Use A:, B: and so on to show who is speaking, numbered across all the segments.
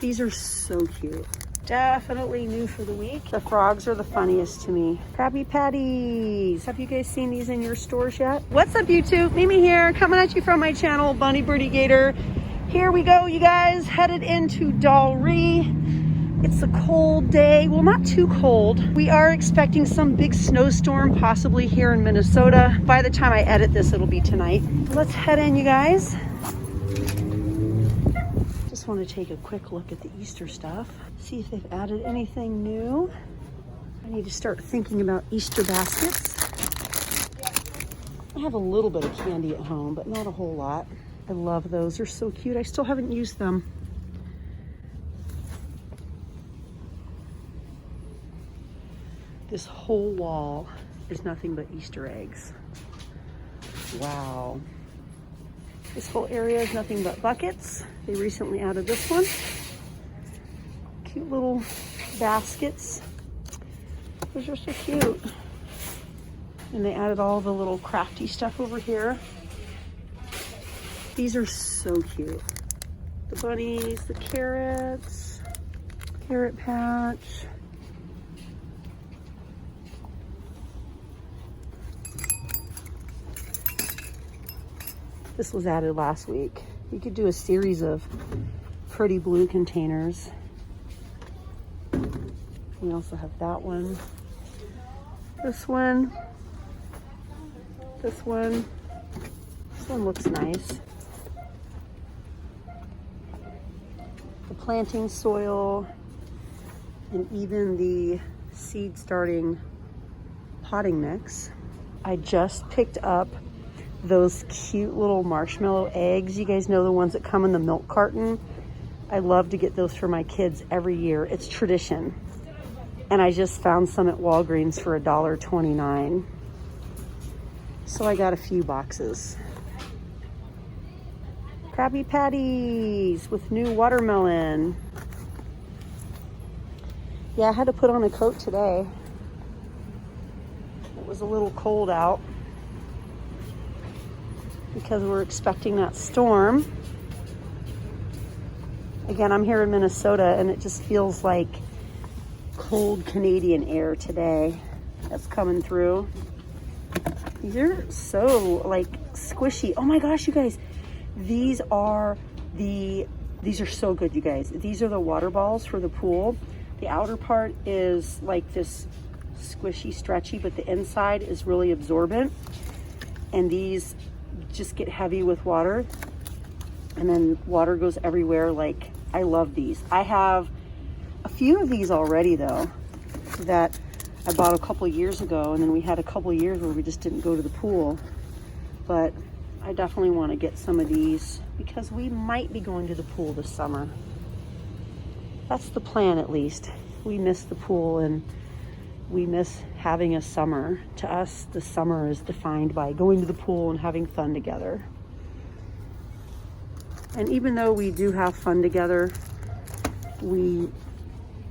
A: These are so cute. Definitely new for the week. The frogs are the funniest to me. Krabby Patties. Have you guys seen these in your stores yet? What's up, YouTube? Mimi here, coming at you from my channel, Bunny Birdie Gator. Here we go, you guys, headed into Dalry. It's a cold day. Well, not too cold. We are expecting some big snowstorm, possibly here in Minnesota. By the time I edit this, it'll be tonight. Let's head in, you guys. Just want to take a quick look at the Easter stuff. See if they've added anything new. I need to start thinking about Easter baskets. I have a little bit of candy at home, but not a whole lot. I love those. They're so cute. I still haven't used them. This whole wall is nothing but Easter eggs. Wow. This whole area is nothing but buckets. They recently added this one. Cute little baskets. Those are so cute. And they added all the little crafty stuff over here. These are so cute. The bunnies, the carrots, carrot patch. This was added last week. You could do a series of pretty blue containers. We also have that one. This one. This one. This one looks nice. The planting soil and even the seed starting potting mix. I just picked up those cute little marshmallow eggs. You guys know the ones that come in the milk carton. I love to get those for my kids every year. It's tradition. And I just found some at Walgreens for $1.29. So I got a few boxes. Krabby Patties with new watermelon. Yeah, I had to put on a coat today. It was a little cold out because we're expecting that storm. Again, I'm here in Minnesota and it just feels like cold Canadian air today that's coming through. These are so like squishy. Oh my gosh, you guys, these are so good, you guys. These are the water balls for the pool. The outer part is like this squishy, stretchy, but the inside is really absorbent. And these just get heavy with water, and then water goes everywhere. Like, I love these. I have a few of these already though that I bought a couple years ago, and then we had a couple years where we just didn't go to the pool. But I definitely want to get some of these because we might be going to the pool this summer. That's the plan, at least. We miss the pool and we miss having a summer. To us, the summer is defined by going to the pool and having fun together. And even though we do have fun together, we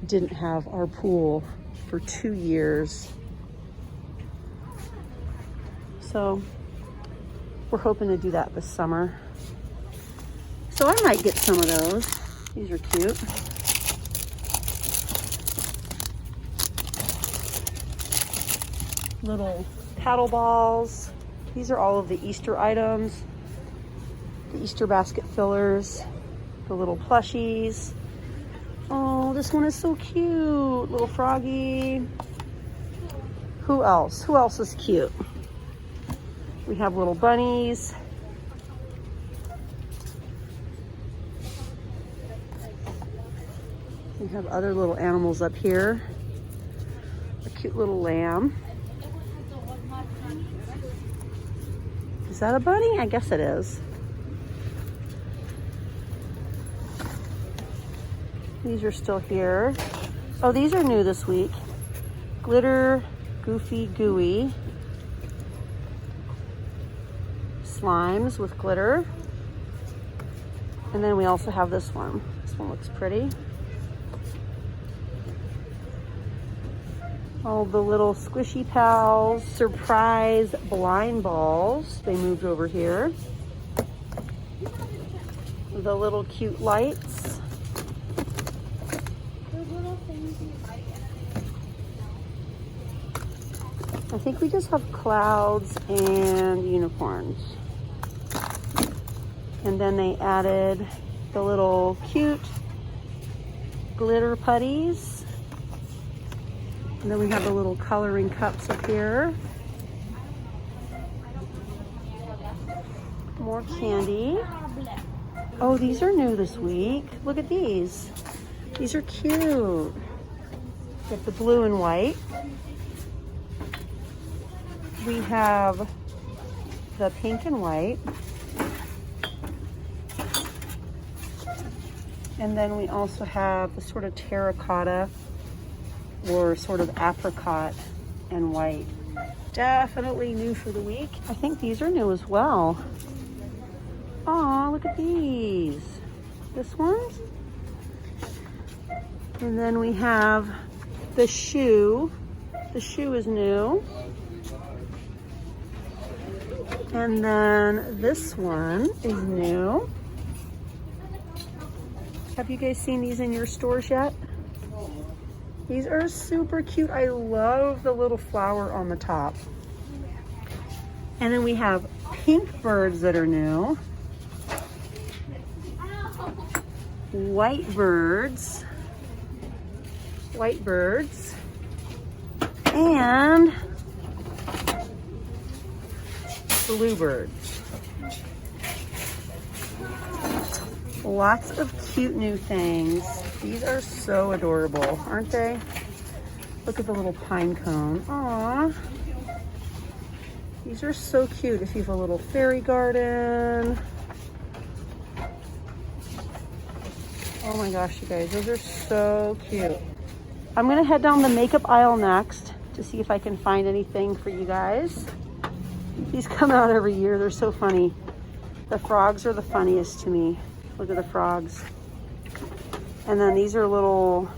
A: didn't have our pool for 2 years. So we're hoping to do that this summer. So I might get some of those. These are cute. Little paddle balls. These are all of the Easter items. The Easter basket fillers. The little plushies. Oh, this one is so cute. Little froggy. Who else? Who else is cute? We have little bunnies. We have other little animals up here. A cute little lamb. Is that a bunny? I guess it is. These are still here. Oh, these are new this week. Glitter, Goofy, Gooey. Slimes with glitter. And then we also have this one. This one looks pretty. All the little Squishy Pals surprise blind balls. They moved over here. The little cute lights. I think we just have clouds and unicorns. And then they added the little cute glitter putties. And then we have the little coloring cups up here. More candy. Oh, these are new this week. Look at these. These are cute. Get the blue and white. We have the pink and white. And then we also have the sort of terracotta or sort of apricot and white. Definitely new for the week. I think these are new as well. Aw, look at these. This one. And then we have the shoe. The shoe is new. And then this one is new. Have you guys seen these in your stores yet? These are super cute. I love the little flower on the top. And then we have pink birds that are new. White birds. White birds. And bluebirds. Lots of cute new things. These are so adorable, aren't they? Look at the little pine cone. Aww. These are so cute if you have a little fairy garden. Oh my gosh, you guys, those are so cute. I'm gonna head down the makeup aisle next to see if I can find anything for you guys. These come out every year, they're so funny. The frogs are the funniest to me. Look at the frogs. And then these are little,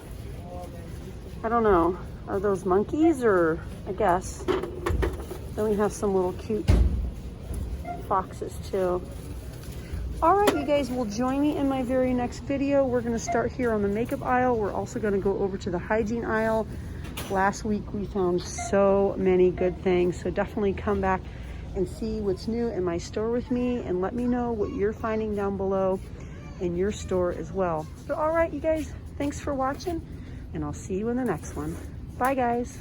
A: I don't know, are those monkeys or I guess. Then we have some little cute foxes too. All right, you guys will join me in my very next video. We're gonna start here on the makeup aisle. We're also gonna go over to the hygiene aisle. Last week we found so many good things, so definitely come back and see what's new in my store with me and let me know what you're finding down below in your store as well. So all right, you guys, thanks for watching and I'll see you in the next one. Bye guys.